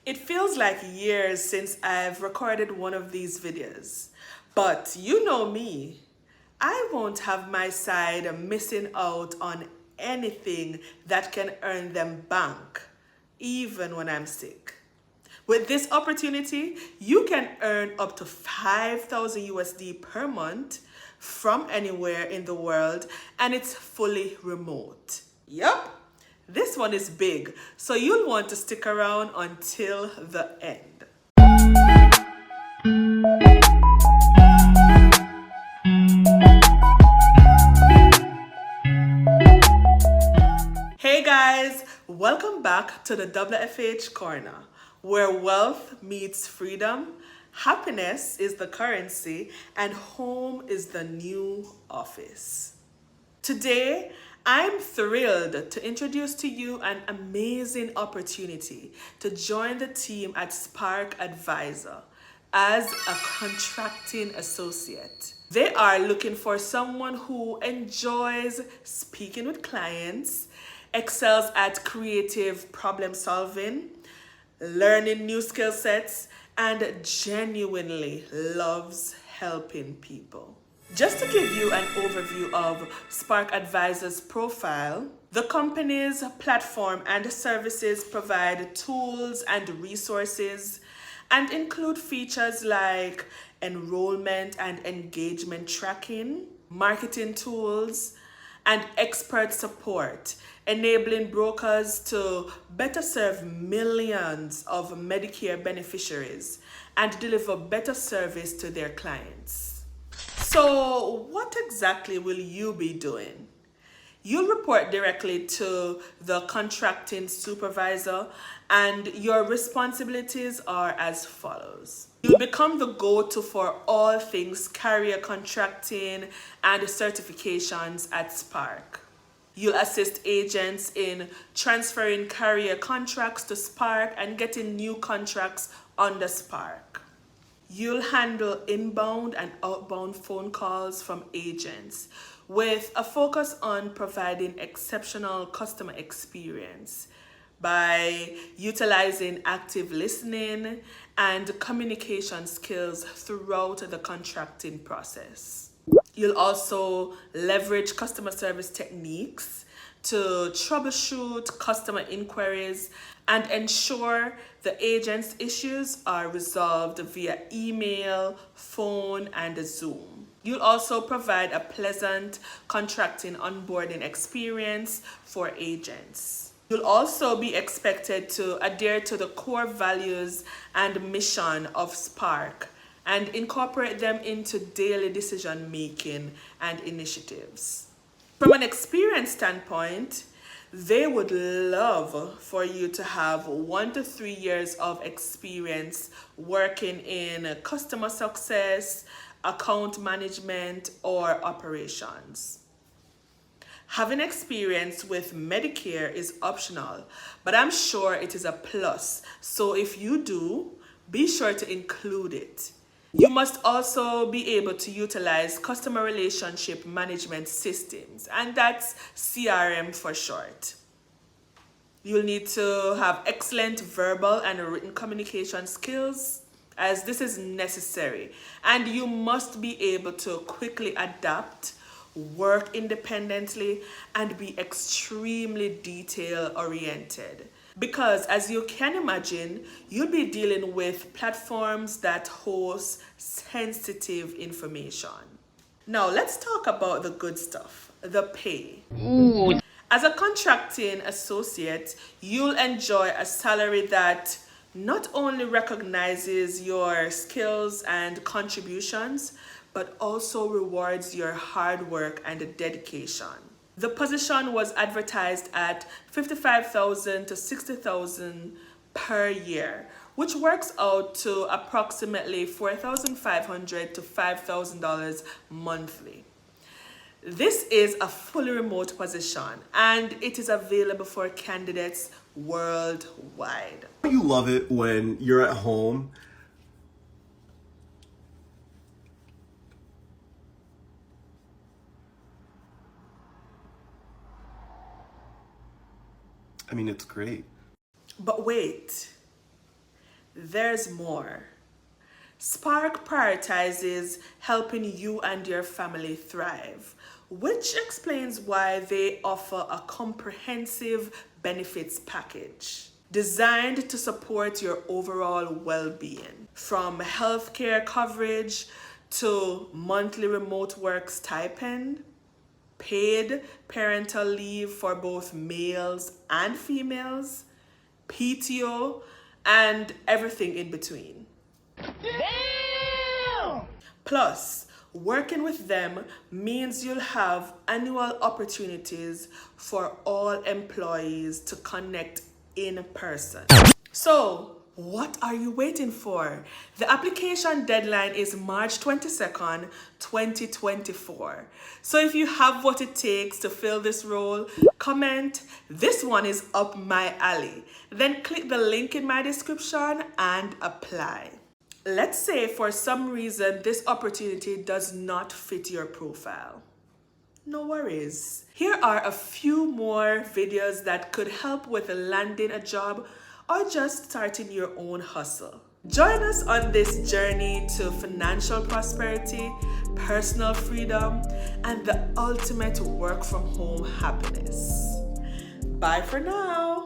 It feels like years since I've recorded one of these videos, but you know me, I won't have my side missing out on anything that can earn them bank, even when I'm sick. With this opportunity, you can earn up to 5,000 USD per month from anywhere in the world, and it's fully remote. Yup. This one is big, so you'll want to stick around until the end. Hey guys, welcome back to the WFH Korna, where wealth meets freedom, happiness is the currency, and home is the new office. Today, I'm thrilled to introduce to you an amazing opportunity to join the team at Spark Advisor as a contracting associate. They are looking for someone who enjoys speaking with clients, excels at creative problem solving, learning new skill sets, and genuinely loves helping people. Just to give you an overview of Spark Advisor's profile, the company's platform and services provide tools and resources and include features like enrollment and engagement tracking, marketing tools, and expert support, enabling brokers to better serve millions of Medicare beneficiaries and deliver better service to their clients. So, what exactly will you be doing? You'll report directly to the contracting supervisor, and your responsibilities are as follows. You'll become the go-to for all things carrier contracting and certifications at Spark. You'll assist agents in transferring carrier contracts to Spark and getting new contracts under Spark. You'll handle inbound and outbound phone calls from agents with a focus on providing exceptional customer experience by utilizing active listening and communication skills throughout the contracting process. You'll also leverage customer service techniques to troubleshoot customer inquiries and ensure the agent's issues are resolved via email, phone, and Zoom. You'll also provide a pleasant contracting onboarding experience for agents. You'll also be expected to adhere to the core values and mission of Spark and incorporate them into daily decision making and initiatives. From an experience standpoint, they would love for you to have 1 to 3 years of experience working in customer success, account management, or operations. Having experience with Medicare is optional, but I'm sure it is a plus. So if you do, be sure to include it. You must also be able to utilize customer relationship management systems, and that's CRM for short. You'll need to have excellent verbal and written communication skills, as this is necessary, and you must be able to quickly adapt, work independently, and be extremely detail oriented. Because as you can imagine, you'll be dealing with platforms that host sensitive information. Now let's talk about the good stuff, the pay. Ooh. As a contracting associate, you'll enjoy a salary that not only recognizes your skills and contributions, but also rewards your hard work and dedication. The position was advertised at $55,000 to $60,000 per year, which works out to approximately $4,500 to $5,000 monthly. This is a fully remote position, and it is available for candidates worldwide. Don't you love it when you're at home? I mean, it's great. But wait, there's more. Spark prioritizes helping you and your family thrive, which explains why they offer a comprehensive benefits package designed to support your overall well-being. From healthcare coverage to monthly remote work stipend, paid parental leave for both males and females, PTO, and everything in between. Damn! Plus, working with them means you'll have annual opportunities for all employees to connect in person. So, what are you waiting for? The application deadline is March 22nd, 2024. So if you have what it takes to fill this role, comment, "This one is up my alley." Then click the link in my description and apply. Let's say for some reason this opportunity does not fit your profile. No worries. Here are a few more videos that could help with landing a job or just starting your own hustle. Join us on this journey to financial prosperity, personal freedom, and the ultimate work from home happiness. Bye for now.